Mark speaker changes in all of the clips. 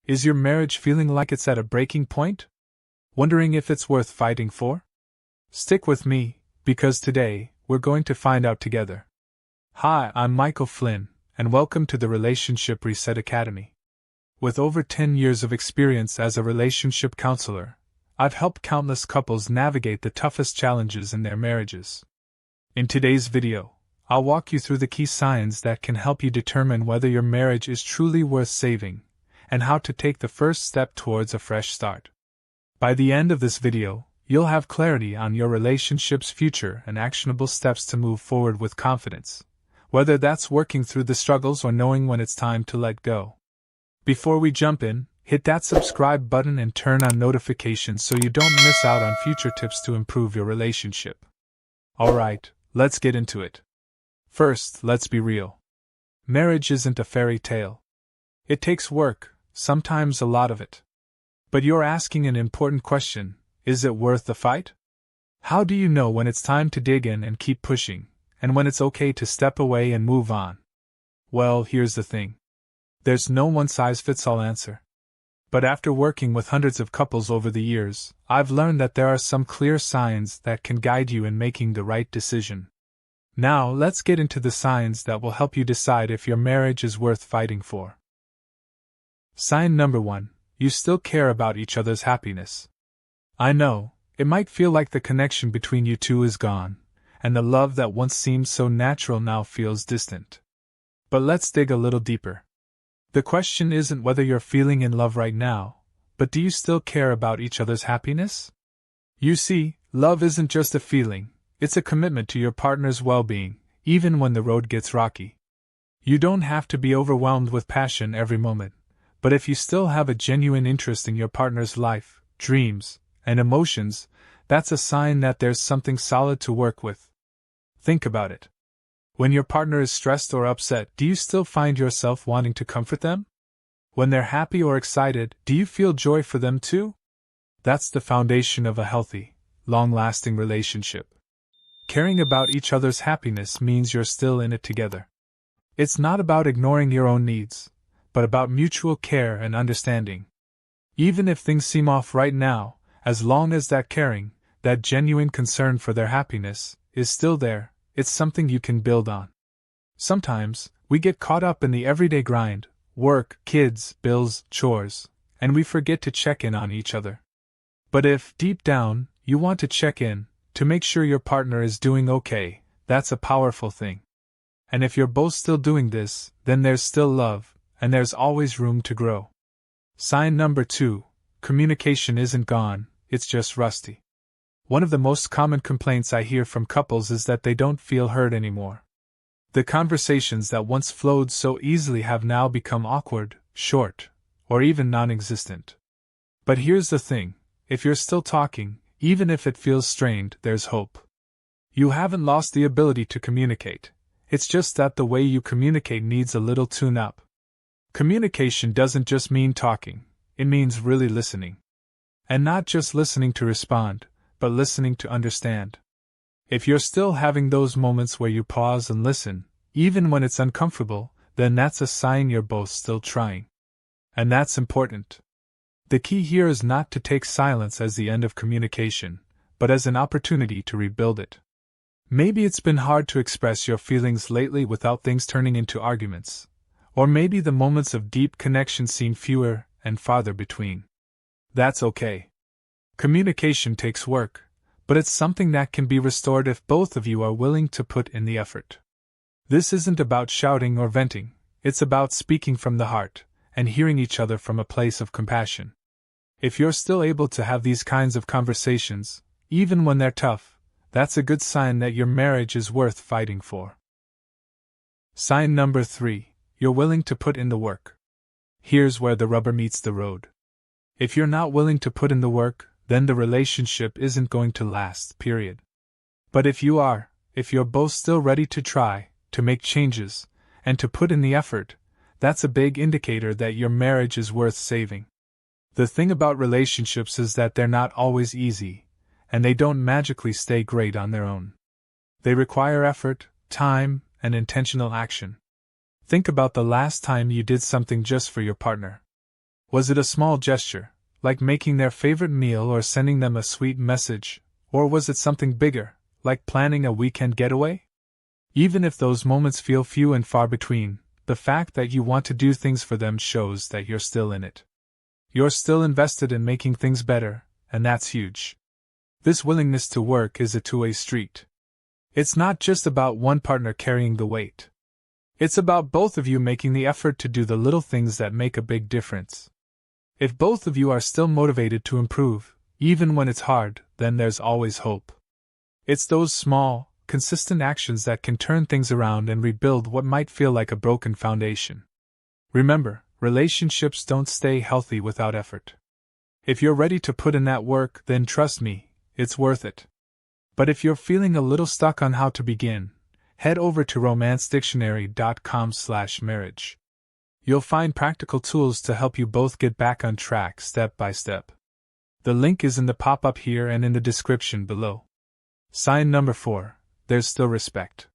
Speaker 1: Is your marriage feeling like it's at a breaking point? Wondering if it's worth fighting for? Stick with me, because today, we're going to find out together. Hi, I'm Michael Flynn, and welcome to the Relationship Reset Academy. With over 10 years of experience as a relationship counselor, I've helped countless couples navigate the toughest challenges in their marriages. In today's video, I'll walk you through the key signs that can help you determine whether your marriage is truly worth saving, and how to take the first step towards a fresh start. By the end of this video, you'll have clarity on your relationship's future and actionable steps to move forward with confidence, whether that's working through the struggles or knowing when it's time to let go. Before we jump in, hit that subscribe button and turn on notifications so you don't miss out on future tips to improve your relationship. Alright, let's get into it. First, let's be real. Marriage isn't a fairy tale. It takes work, sometimes a lot of it. But you're asking an important question: is it worth the fight? How do you know when it's time to dig in and keep pushing, and when it's okay to step away and move on? Well, here's the thing. There's no one-size-fits-all answer. But after working with hundreds of couples over the years, I've learned that there are some clear signs that can guide you in making the right decision. Now, let's get into the signs that will help you decide if your marriage is worth fighting for. Sign number 1. You still care about each other's happiness. I know, it might feel like the connection between you two is gone, and the love that once seemed so natural now feels distant. But let's dig a little deeper. The question isn't whether you're feeling in love right now, but do you still care about each other's happiness? You see, love isn't just a feeling, it's a commitment to your partner's well-being, even when the road gets rocky. You don't have to be overwhelmed with passion every moment, but if you still have a genuine interest in your partner's life, dreams, and emotions, that's a sign that there's something solid to work with. Think about it. When your partner is stressed or upset, do you still find yourself wanting to comfort them? When they're happy or excited, do you feel joy for them too? That's the foundation of a healthy, long-lasting relationship. Caring about each other's happiness means you're still in it together. It's not about ignoring your own needs, but about mutual care and understanding. Even if things seem off right now, as long as that caring, that genuine concern for their happiness, is still there, it's something you can build on. Sometimes, we get caught up in the everyday grind, work, kids, bills, chores, and we forget to check in on each other. But if, deep down, you want to check in, to make sure your partner is doing okay, that's a powerful thing. And if you're both still doing this, then there's still love, and there's always room to grow. Sign number 2. Communication isn't gone, it's just rusty. One of the most common complaints I hear from couples is that they don't feel heard anymore. The conversations that once flowed so easily have now become awkward, short, or even non-existent. But here's the thing, if you're still talking, even if it feels strained, there's hope. You haven't lost the ability to communicate. It's just that the way you communicate needs a little tune-up. Communication doesn't just mean talking, it means really listening. And not just listening to respond, but listening to understand. If you're still having those moments where you pause and listen, even when it's uncomfortable, then that's a sign you're both still trying. And that's important. The key here is not to take silence as the end of communication, but as an opportunity to rebuild it. Maybe it's been hard to express your feelings lately without things turning into arguments, or maybe the moments of deep connection seem fewer and farther between. That's okay. Communication takes work, but it's something that can be restored if both of you are willing to put in the effort. This isn't about shouting or venting, it's about speaking from the heart, and hearing each other from a place of compassion. If you're still able to have these kinds of conversations, even when they're tough, that's a good sign that your marriage is worth fighting for. Sign number 3. You're willing to put in the work. Here's where the rubber meets the road. If you're not willing to put in the work, then the relationship isn't going to last, period. But if you are, if you're both still ready to try, to make changes, and to put in the effort, that's a big indicator that your marriage is worth saving. The thing about relationships is that they're not always easy, and they don't magically stay great on their own. They require effort, time, and intentional action. Think about the last time you did something just for your partner. Was it a small gesture, like making their favorite meal or sending them a sweet message, or was it something bigger, like planning a weekend getaway? Even if those moments feel few and far between, the fact that you want to do things for them shows that you're still in it. You're still invested in making things better, and that's huge. This willingness to work is a two-way street. It's not just about one partner carrying the weight. It's about both of you making the effort to do the little things that make a big difference. If both of you are still motivated to improve, even when it's hard, then there's always hope. It's those small, consistent actions that can turn things around and rebuild what might feel like a broken foundation. Remember, relationships don't stay healthy without effort. If you're ready to put in that work, then trust me, it's worth it. But if you're feeling a little stuck on how to begin, head over to romancedictionary.com/marriage. You'll find practical tools to help you both get back on track step by step. The link is in the pop-up here and in the description below. Sign number 4. There's still respect.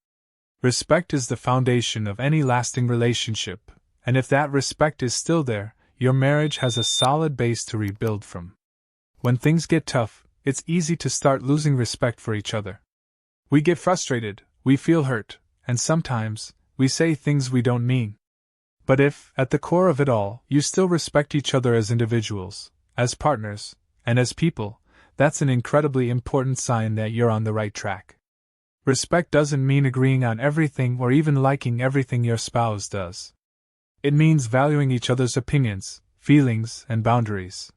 Speaker 1: Respect is the foundation of any lasting relationship, and if that respect is still there, your marriage has a solid base to rebuild from. When things get tough, it's easy to start losing respect for each other. We get frustrated, we feel hurt, and sometimes, we say things we don't mean. But if, at the core of it all, you still respect each other as individuals, as partners, and as people, that's an incredibly important sign that you're on the right track. Respect doesn't mean agreeing on everything or even liking everything your spouse does. It means valuing each other's opinions, feelings, and boundaries.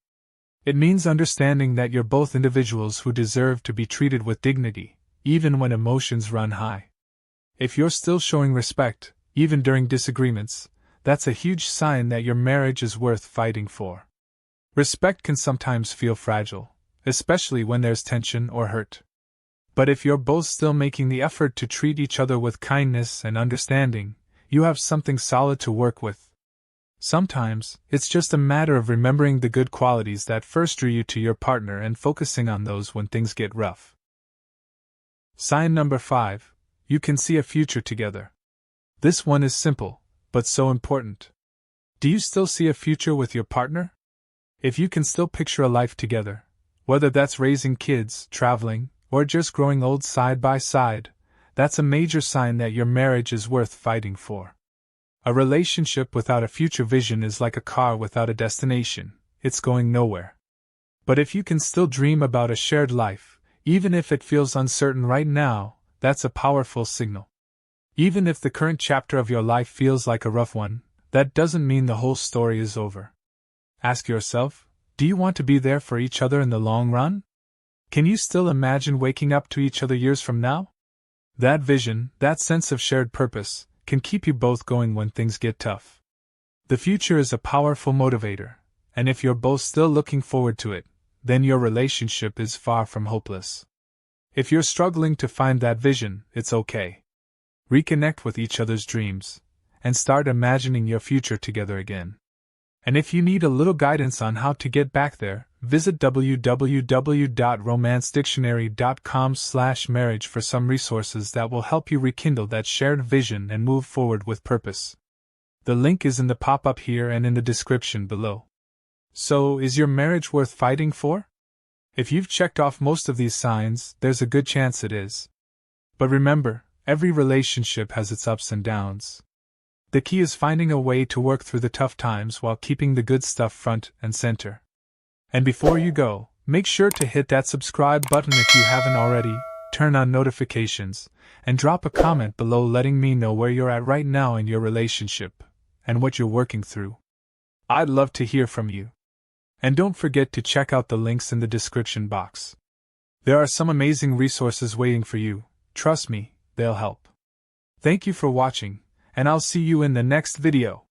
Speaker 1: It means understanding that you're both individuals who deserve to be treated with dignity, even when emotions run high. If you're still showing respect, even during disagreements, that's a huge sign that your marriage is worth fighting for. Respect can sometimes feel fragile, especially when there's tension or hurt. But if you're both still making the effort to treat each other with kindness and understanding, you have something solid to work with. Sometimes, it's just a matter of remembering the good qualities that first drew you to your partner and focusing on those when things get rough. Sign number 5. You can see a future together. This one is simple, but so important. Do you still see a future with your partner? If you can still picture a life together, whether that's raising kids, traveling, or just growing old side by side, that's a major sign that your marriage is worth fighting for. A relationship without a future vision is like a car without a destination, it's going nowhere. But if you can still dream about a shared life, even if it feels uncertain right now, that's a powerful signal. Even if the current chapter of your life feels like a rough one, that doesn't mean the whole story is over. Ask yourself, do you want to be there for each other in the long run? Can you still imagine waking up to each other years from now? That vision, that sense of shared purpose, can keep you both going when things get tough. The future is a powerful motivator, and if you're both still looking forward to it, then your relationship is far from hopeless. If you're struggling to find that vision, it's okay. Reconnect with each other's dreams, and start imagining your future together again. And if you need a little guidance on how to get back there, visit www.romancedictionary.com/marriage for some resources that will help you rekindle that shared vision and move forward with purpose. The link is in the pop-up here and in the description below. So, is your marriage worth fighting for? If you've checked off most of these signs, there's a good chance it is. But remember, every relationship has its ups and downs. The key is finding a way to work through the tough times while keeping the good stuff front and center. And before you go, make sure to hit that subscribe button if you haven't already, turn on notifications, and drop a comment below letting me know where you're at right now in your relationship, and what you're working through. I'd love to hear from you. And don't forget to check out the links in the description box. There are some amazing resources waiting for you, trust me, they'll help. Thank you for watching, and I'll see you in the next video.